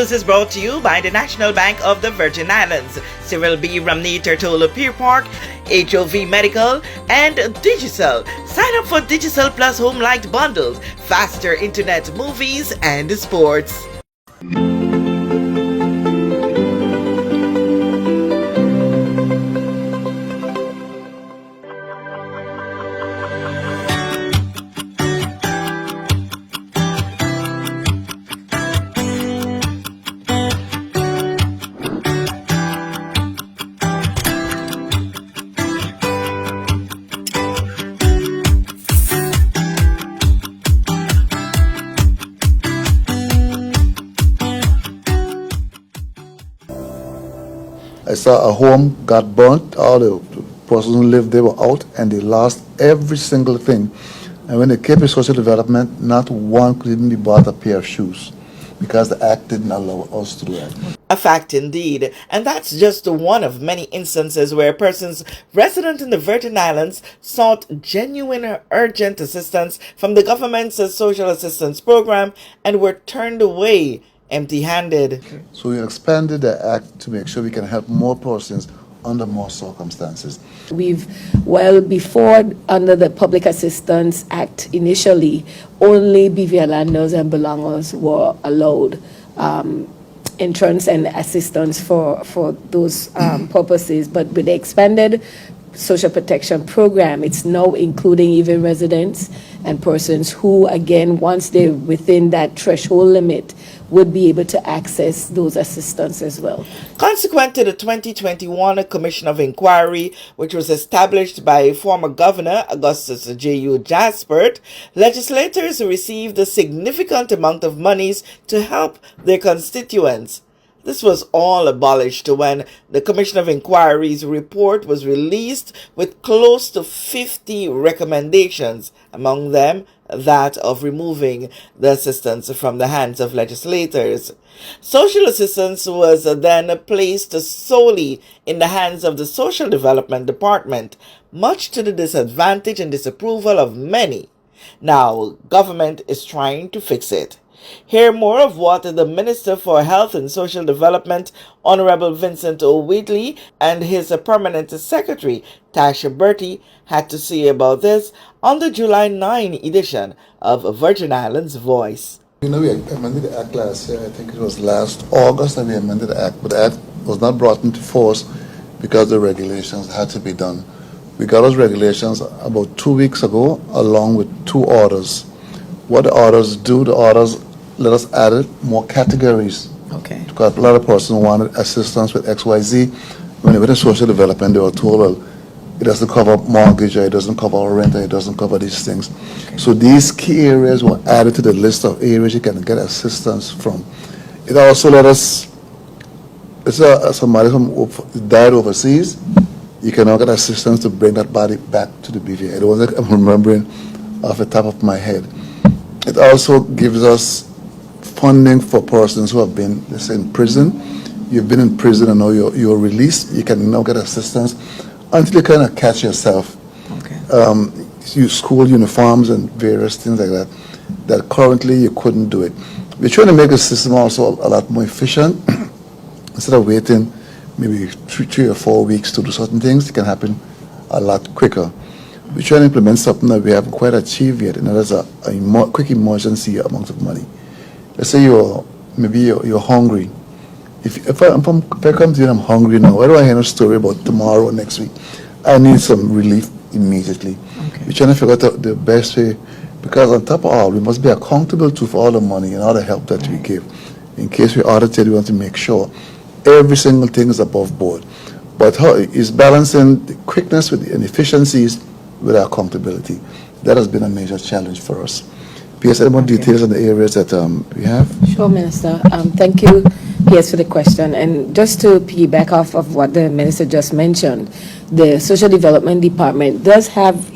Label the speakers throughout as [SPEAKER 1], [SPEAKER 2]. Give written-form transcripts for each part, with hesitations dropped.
[SPEAKER 1] News is brought to you by the National Bank of the Virgin Islands, Cyril B. Ramney Tertola Pier Park, HOV Medical, and Digicel. Sign up for Digicel Plus Home Light Bundles, faster internet, movies, and sports.
[SPEAKER 2] I saw a home got burnt, all the persons who lived there were out, and they lost every single thing. And when they came to social development, not one could even be bought a pair of shoes because the act didn't allow us to do that.
[SPEAKER 1] A fact indeed, and that's just one of many instances where persons resident in the Virgin Islands sought genuine urgent assistance from the government's social assistance program and were turned away empty-handed.
[SPEAKER 2] So we expanded the act to make sure we can help more persons under more circumstances.
[SPEAKER 3] Before, under the Public Assistance Act initially, only BVIslanders and belongers were allowed entrance and assistance for those purposes. But with the expanded social protection program, it's now including even residents and persons who, again, once they're within that threshold limit, would be able to access those assistance as well.
[SPEAKER 1] Consequent to the 2021 Commission of Inquiry, which was established by former Governor Augustus J.U. Jaspert, legislators received a significant amount of monies to help their constituents. This was all abolished when the Commission of Inquiry's report was released with close to 50 recommendations, among them that of removing the assistance from the hands of legislators. Social assistance was then placed solely in the hands of the Social Development Department, much to the disadvantage and disapproval of many. Now, government is trying to fix it. Hear more of what the Minister for Health and Social Development, Honorable Vincent O. Wheatley, and his permanent secretary, Tasha Bertie, had to say about this on the July 9 edition of Virgin Islands Voice.
[SPEAKER 2] We amended the act last year. I think it was last August that we amended the act, but the act was not brought into force because the regulations had to be done. We got those regulations about 2 weeks ago, along with 2 orders. What the orders do, the orders let us add more categories.
[SPEAKER 1] Okay.
[SPEAKER 2] Because a lot of persons wanted assistance with XYZ. When they went to social development, they were told, well, it doesn't cover mortgage, or it doesn't cover rent, or it doesn't cover these things. Okay. So these key areas were added to the list of areas you can get assistance from. It also let us, somebody who died overseas, you can now get assistance to bring that body back to the BVI. It wasn't like I'm remembering off the top of my head. It also gives us funding for persons who have been, let's say, in prison. You've been in prison and now you're released. You can now get assistance until you kind of catch yourself.
[SPEAKER 1] Okay.
[SPEAKER 2] You school uniforms and various things like that, that currently you couldn't do it. We're trying to make the system also a lot more efficient. Instead of waiting maybe 3 or 4 weeks to do certain things, it can happen a lot quicker. We're trying to implement something that we haven't quite achieved yet, and that is a quick emergency amount of money. Let's say you're hungry. If I come to you and I'm hungry now, why do I hear a story about tomorrow or next week? I need some relief immediately. Okay. We're trying to figure out the best way, because on top of all, we must be accountable for all the money and all the help that we give. In case we audited, we want to make sure every single thing is above board. But how is balancing the quickness with the efficiencies with our accountability? That has been a major challenge for us. P.S., any more details on the areas that we have?
[SPEAKER 3] Sure, Minister. Thank you, P.S., for the question. And just to piggyback off of what the Minister just mentioned, the Social Development Department does have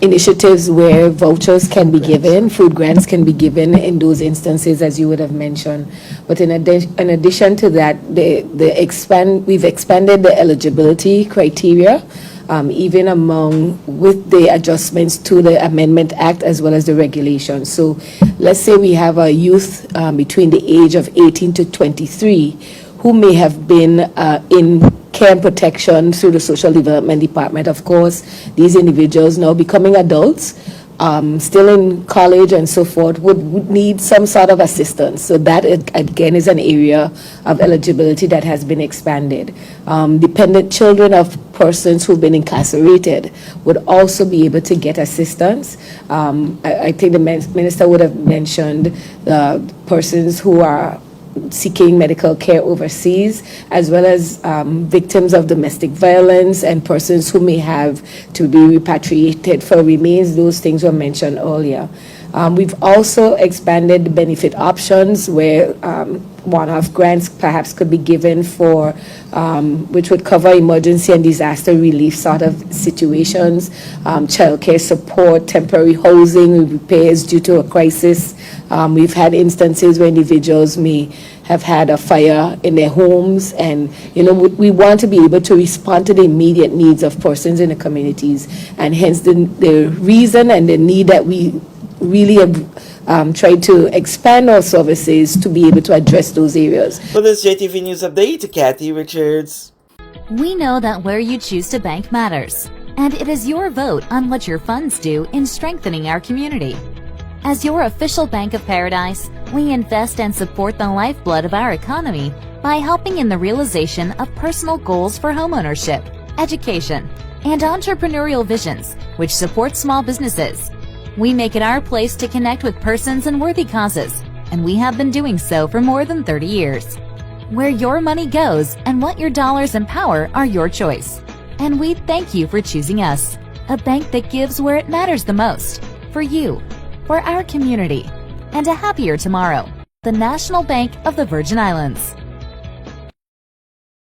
[SPEAKER 3] initiatives where vouchers can be given, food grants can be given in those instances, as you would have mentioned. But in addition to that, we've expanded the eligibility criteria even with the adjustments to the Amendment Act as well as the regulations. So let's say we have a youth between the age of 18 to 23 who may have been in care and protection through the Social Development Department. Of course, these individuals now becoming adults, still in college and so forth, would need some sort of assistance. So that, again, is an area of eligibility that has been expanded. Dependent children of persons who've been incarcerated would also be able to get assistance. I think the minister would have mentioned persons who are seeking medical care overseas, as well as victims of domestic violence and persons who may have to be repatriated for remains. Those things were mentioned earlier. We've also expanded the benefit options where one-off grants perhaps could be given for, which would cover emergency and disaster relief sort of situations, childcare support, temporary housing, repairs due to a crisis. We've had instances where individuals may have had a fire in their homes, and we want to be able to respond to the immediate needs of persons in the communities, and hence the reason and the need that we really have tried to expand our services to be able to address those areas.
[SPEAKER 1] For this JTV News Update, Kathy Richards.
[SPEAKER 4] We know that where you choose to bank matters, and it is your vote on what your funds do in strengthening our community. As your official Bank of Paradise, we invest and support the lifeblood of our economy by helping in the realization of personal goals for homeownership, education, and entrepreneurial visions, which support small businesses. We make it our place to connect with persons and worthy causes, and we have been doing so for more than 30 years. Where your money goes and what your dollars empower are your choice. And we thank you for choosing us, a bank that gives where it matters the most, for you, for our community, and a happier tomorrow. The National Bank of the Virgin Islands.